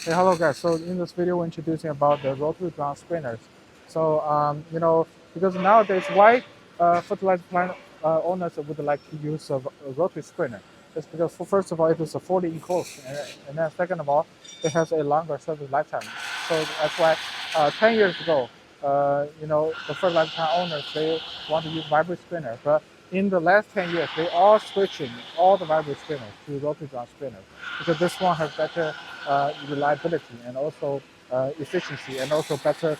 Hey, hello guys. So in this video, we're introducing about the rotary drum spinners. So because nowadays, why fertilizer plant owners would like to use a rotary spinner? It's because first of all, it is a 40 enclosed, and then second of all, it has a longer service lifetime. So that's why 10 years ago, the fertilizer plant owners they want to use vibrate spinner, but in the last 10 years, they are switching all the vibrate spinners to rotary drum spinners because this one has better reliability and also efficiency and also better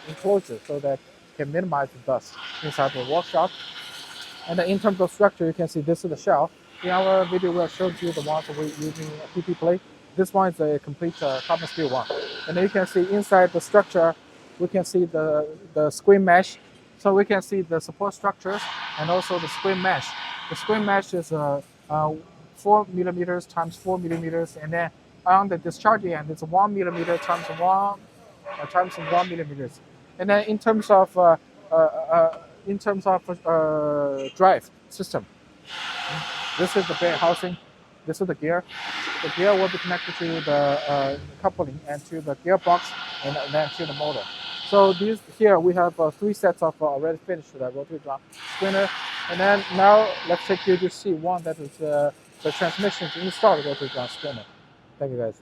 enclosure so that can minimize the dust inside the workshop. And then in terms of structure, you can see this is the shell. In our video, we have showed you the ones we're using PP plate. This one is a complete carbon steel one. And then you can see inside the structure, we can see the screen mesh. So we can see the support structures and also the screen mesh. The screen mesh is 4 millimeters times 4 millimeters, and then on the discharging end, it's 1 millimeter times 1 millimeters. And then in terms of drive system, this is the bearing housing. This is the gear. The gear will be connected to the coupling and to the gearbox and then to the motor. So these here we have 3 sets of already finished rotary drum spinner. And then now let's take you to see one that is the transmission to install the rotary drum spinner. Thank you guys.